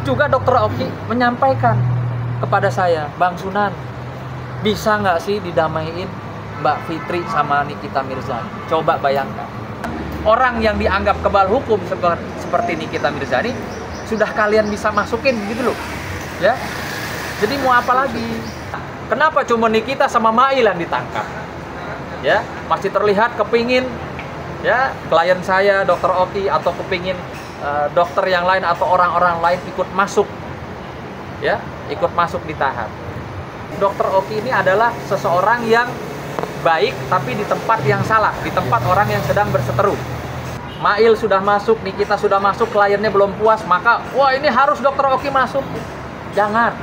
juga Dokter Oki menyampaikan kepada saya, Bang Sunan, bisa nggak sih didamaiin Mbak Fitri sama Nikita Mirzani? Coba bayangkan, orang yang dianggap kebal hukum seperti Nikita Mirzani sudah kalian bisa masukin gitu loh, ya. Jadi mau apa lagi? Kenapa cuma Nikita sama Mail yang ditangkap? Ya, masih terlihat kepingin ya klien saya Dokter Oki atau kepingin dokter yang lain atau orang-orang lain ikut masuk, ya, ikut masuk ditahan. Dokter Oki ini adalah seseorang yang baik tapi di tempat yang salah, di tempat orang yang sedang berseteru. Mail sudah masuk, Nikita sudah masuk, kliennya belum puas, maka wah ini harus Dokter Oki masuk. Jangan.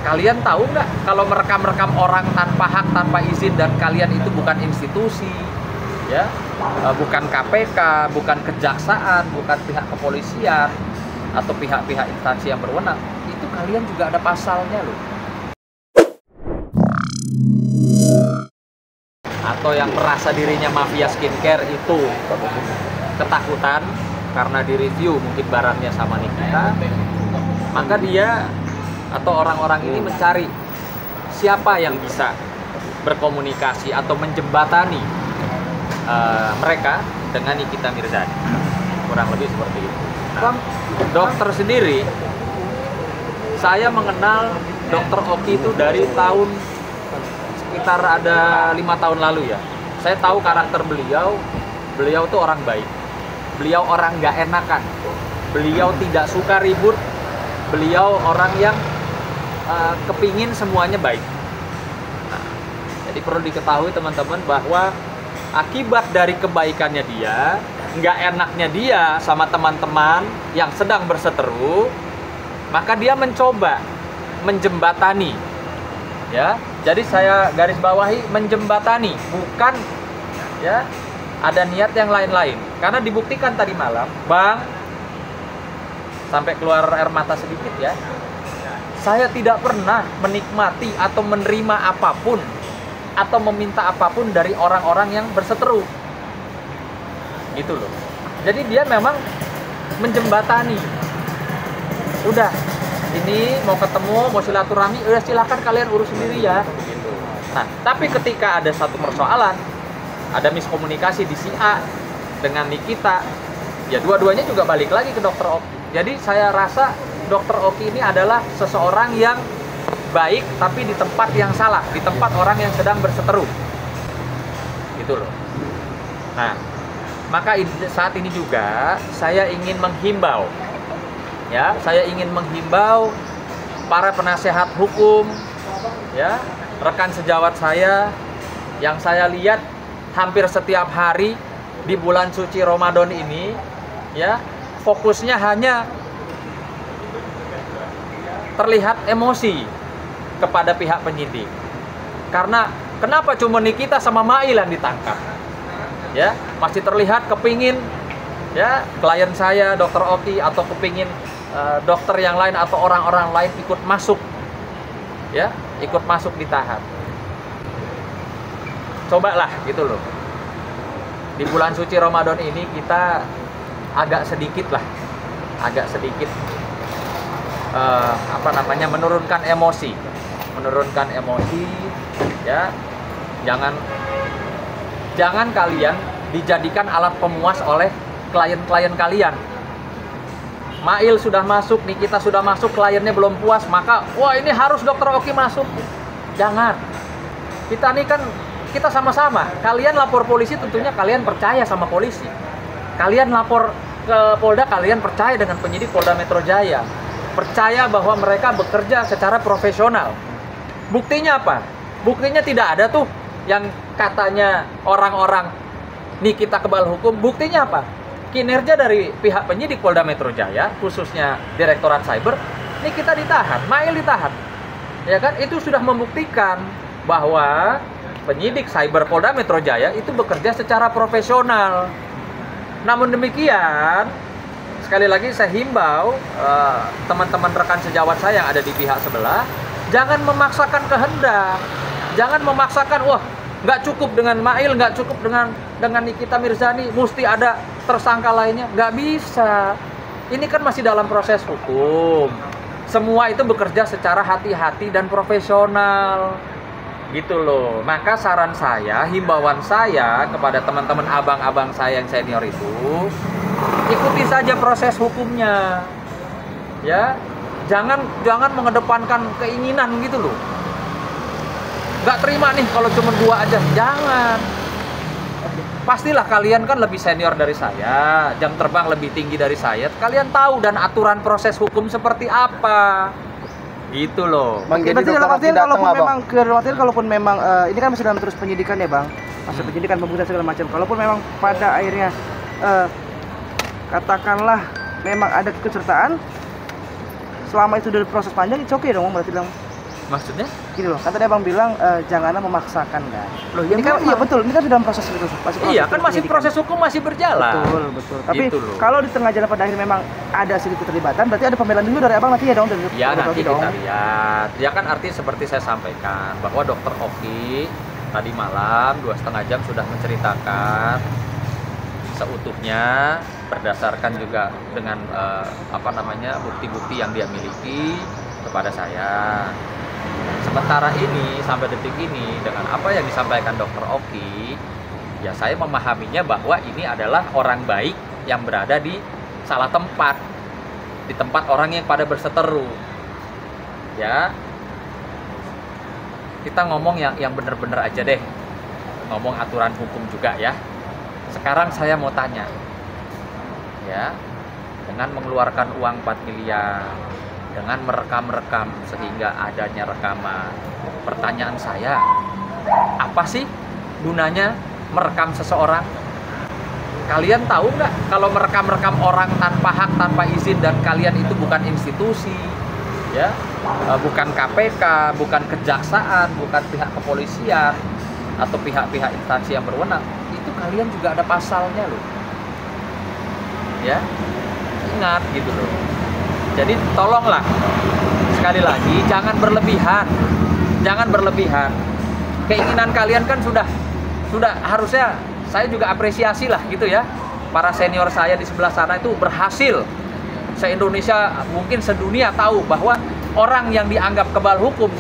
Kalian tahu nggak kalau merekam-rekam orang tanpa hak, tanpa izin, dan kalian itu bukan institusi, ya, bukan KPK, bukan kejaksaan, bukan pihak kepolisian atau pihak-pihak instansi yang berwenang, itu kalian juga ada pasalnya loh. Atau yang merasa dirinya mafia skincare itu ketakutan karena direview mungkin barangnya sama Nikita, maka dia atau orang-orang ini mencari siapa yang bisa berkomunikasi atau menjembatani mereka dengan Nikita Mirzani, kurang lebih seperti itu. Nah, dokter sendiri, saya mengenal Dokter Oki itu dari tahun sekitar ada 5 tahun lalu ya. Saya tahu karakter beliau tuh orang baik, beliau orang nggak enakan, beliau tidak suka ribut, beliau orang yang kepingin semuanya baik. Nah, jadi perlu diketahui teman-teman bahwa akibat dari kebaikannya dia, nggak enaknya dia sama teman-teman yang sedang berseteru, maka dia mencoba menjembatani, ya. Jadi saya garis bawahi menjembatani, bukan ya ada niat yang lain-lain. Karena dibuktikan tadi malam, Bang, sampai keluar air mata sedikit ya. Saya tidak pernah menikmati atau menerima apapun atau meminta apapun dari orang-orang yang berseteru. Gitu loh. Jadi dia memang menjembatani. Udah, ini mau ketemu, mau silaturahmi, udah silakan kalian urus sendiri ya. Gitu. Nah, tapi ketika ada satu persoalan, ada miskomunikasi di si A dengan Nikita, ya dua-duanya juga balik lagi ke Dokter Oki. Jadi saya rasa Dokter Oki ini adalah seseorang yang baik tapi di tempat yang salah, di tempat orang yang sedang berseteru. Gitu loh. Nah, maka saat ini juga saya ingin menghimbau, ya, saya ingin menghimbau para penasehat hukum, ya, rekan sejawat saya yang saya lihat hampir setiap hari di bulan suci Ramadan ini, ya, fokusnya hanya terlihat emosi kepada pihak penyidik. Karena kenapa cuma Nikita sama Mail yang ditangkap? Ya, masih terlihat kepingin ya klien saya Dokter Oki atau kepingin dokter yang lain atau orang-orang lain ikut masuk, ya, ikut masuk ditahan. Cobalah gitu loh. Di bulan suci Ramadan ini kita agak sedikit menurunkan emosi, ya. Jangan kalian dijadikan alat pemuas oleh klien-klien kalian. Mail sudah masuk, Nikita sudah masuk, kliennya belum puas, maka wah ini harus Dokter Oki masuk. Jangan. Kita sama-sama. Kalian lapor polisi, tentunya kalian percaya sama polisi. Kalian lapor ke Polda, kalian percaya dengan penyidik Polda Metro Jaya. Percaya bahwa mereka bekerja secara profesional. Buktinya apa? Buktinya tidak ada tuh yang katanya orang-orang Nikita kebal hukum. Buktinya apa? Kinerja dari pihak penyidik Polda Metro Jaya, khususnya Direktorat Cyber, Nikita ditahan, Mail ditahan. Ya kan? Itu sudah membuktikan bahwa penyidik Cyber Polda Metro Jaya itu bekerja secara profesional. Namun demikian, sekali lagi saya himbau teman-teman rekan sejawat saya yang ada di pihak sebelah, jangan memaksakan kehendak, jangan memaksakan, wah nggak cukup dengan Mail, nggak cukup dengan Nikita Mirzani, mesti ada tersangka lainnya, nggak bisa. Ini kan masih dalam proses hukum. Semua itu bekerja secara hati-hati dan profesional. Gitu loh. Maka saran saya, himbauan saya kepada teman-teman abang-abang saya yang senior itu, ikuti saja proses hukumnya. Ya. Jangan mengedepankan keinginan gitu loh. Nggak terima nih kalau cuma 2 aja. Jangan. Pastilah kalian kan lebih senior dari saya, jam terbang lebih tinggi dari saya. Kalian tahu dan aturan proses hukum seperti apa. Gitu loh. Bang, jadi dalam artian kalaupun memang ini kan masih dalam terus penyidikan ya Bang, masih penyidikan, pembuktian segala macam. Kalaupun memang pada akhirnya katakanlah memang ada keikutsertaan, selama itu dari proses panjang, itu oke dong, berarti bilang. Maksudnya? Gini loh, kan tadi Abang bilang janganlah memaksakan kan. Loh, ini kan iya betul, ini kan dalam proses itu. Iya kan masih proses hukum masih berjalan. Betul. Tapi kalau di tengah jalan pada akhirnya memang ada sedikit keterlibatan, berarti ada pembelaan dulu dari Abang nanti ya dong. Ya nanti kita lihat. Ya kan artinya seperti saya sampaikan bahwa Dokter Oki tadi malam 2,5 jam sudah menceritakan seutuhnya berdasarkan juga dengan bukti-bukti yang dia miliki kepada saya. Sementara ini, sampai detik ini, dengan apa yang disampaikan Dokter Oki, ya saya memahaminya bahwa ini adalah orang baik yang berada di salah tempat, di tempat orang yang pada berseteru. Ya, kita ngomong yang benar-benar aja deh, ngomong aturan hukum juga ya. Sekarang saya mau tanya, ya, dengan mengeluarkan uang 4 miliar, dengan merekam-rekam sehingga adanya rekaman. Pertanyaan saya, apa sih gunanya merekam seseorang? Kalian tahu nggak kalau merekam-rekam orang tanpa hak, tanpa izin, dan kalian itu bukan institusi, ya, bukan KPK, bukan kejaksaan, bukan pihak kepolisian atau pihak-pihak instansi yang berwenang, itu kalian juga ada pasalnya loh, ya, ingat gitu loh. Jadi tolonglah, sekali lagi jangan berlebihan. Keinginan kalian kan sudah harusnya saya juga apresiasi lah gitu ya. Para senior saya di sebelah sana itu berhasil. Se-Indonesia mungkin sedunia tahu bahwa orang yang dianggap kebal hukum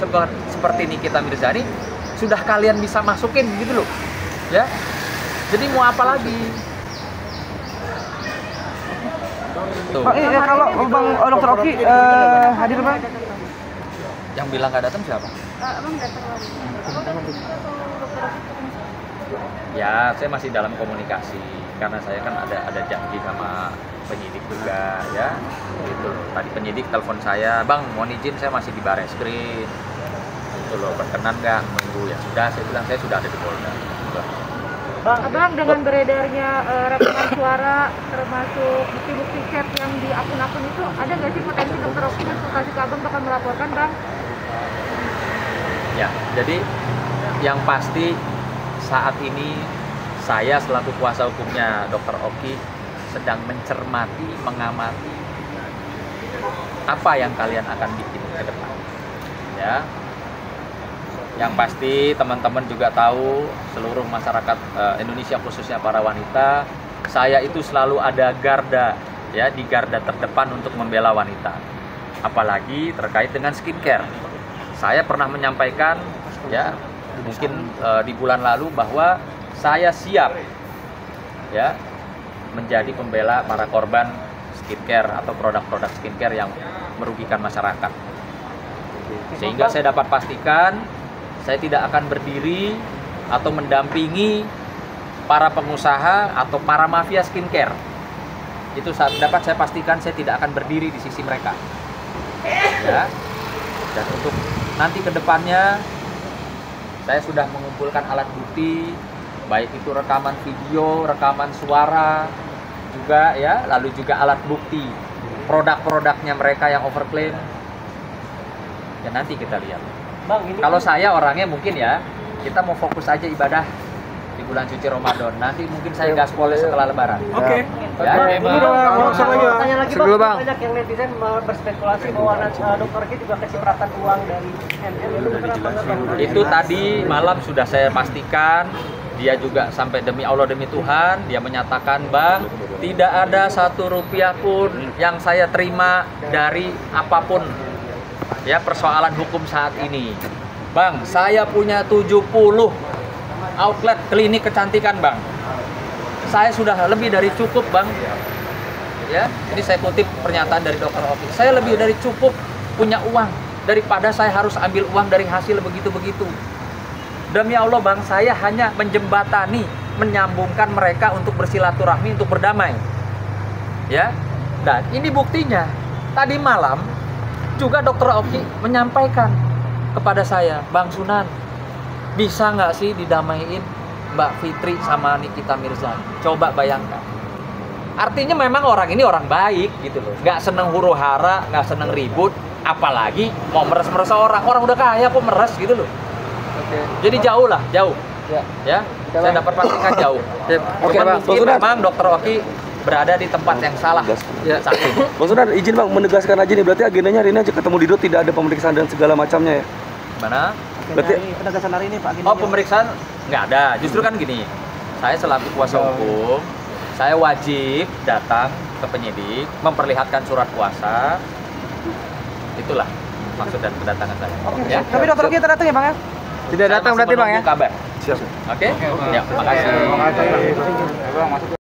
seperti Nikita Mirzani sudah kalian bisa masukin gitu loh. Ya. Jadi mau apa lagi? Kalau Bang Dokter Oki hadir Bang? Yang bilang nggak datang siapa? Abang datang lagi. Ya, saya masih dalam komunikasi karena saya kan ada janji sama penyidik juga ya. Gitu loh. Tadi penyidik telepon saya, "Bang, mohon izin saya masih di Bareskrim." Gitu loh, berkenan nggak minggu? Ya sudah, saya bilang saya sudah ada di Polda. Abang, dengan beredarnya rekaman suara termasuk bukti-bukti chat yang di akun-akun itu, ada nggak sih potensi Dokter Oki konsultasi ke Abang bakal melaporkan Bang? Ya, jadi yang pasti saat ini saya selaku kuasa hukumnya Dokter Oki sedang mencermati, mengamati apa yang kalian akan bikin ke depan. Ya. Yang pasti teman-teman juga tahu, seluruh masyarakat Indonesia khususnya para wanita, saya itu selalu ada garda, ya, di garda terdepan untuk membela wanita. Apalagi terkait dengan skincare. Saya pernah menyampaikan, ya, mungkin di bulan lalu bahwa saya siap, ya, menjadi pembela para korban skincare atau produk-produk skincare yang merugikan masyarakat. Sehingga saya dapat pastikan saya tidak akan berdiri atau mendampingi para pengusaha atau para mafia skincare. Itu dapat saya pastikan saya tidak akan berdiri di sisi mereka. Ya. Dan untuk nanti ke depannya saya sudah mengumpulkan alat bukti, baik itu rekaman video, rekaman suara juga ya, lalu juga alat bukti produk-produknya mereka yang overclaim. Ya nanti kita lihat. Bang, kalau saya orangnya mungkin ya, kita mau fokus aja ibadah di bulan suci Ramadan. Nanti mungkin saya gaspol setelah Lebaran. Oke. Ya. Tanya lagi Bang. Banyak yang netizen berspekulasi bahwa Dokter Oki juga kecipratan uang dari NN. Itu benar apa enggak? Itu tadi malam sudah saya pastikan. Dia juga sampai demi Allah demi Tuhan dia menyatakan, "Bang, Tidak ada 1 rupiah pun yang saya terima dari apapun ya persoalan hukum saat ini. Bang, saya punya 70 outlet klinik kecantikan, Bang. Saya sudah lebih dari cukup, Bang. Ya, ini saya kutip pernyataan dari Dr. Oki. Saya lebih dari cukup punya uang daripada saya harus ambil uang dari hasil begitu-begitu. Demi Allah, Bang, saya hanya menjembatani, menyambungkan mereka untuk bersilaturahmi, untuk berdamai. Ya. Dan ini buktinya. Tadi malam juga Dr. Oki menyampaikan kepada saya, Bang Sunan, bisa nggak sih didamaiin Mbak Fitri sama Nikita Mirzani? Coba bayangkan. Artinya memang orang ini orang baik gitu loh. Nggak seneng huru hara, nggak seneng ribut, apalagi mau meres-meres orang. Orang udah kaya kok meres gitu loh. Jadi jauh lah, jauh. Ya, saya dapat pastikan jauh. Oke, Cuman Bang. mungkin memang Dr. Oki berada di tempat yang salah. Ya. Saat ini. Bang Sunan, izin Bang menegaskan aja nih, berarti agendanya hari ini aja ketemu Dido, tidak ada pemeriksaan dan segala macamnya ya? Mana? Berarti- Penegasan hari ini Pak. Oh, pemeriksaan nggak ada. Justru kan gini, saya selaku kuasa hukum, saya wajib datang ke penyidik, memperlihatkan surat kuasa. Itulah maksud dan kedatangan saya. Ya. Tapi dokter Oki datang ya Bang ya? Tidak datang berarti Bang ya? Kabar. Siap. Oke? Ya, makasih. Terima kasih.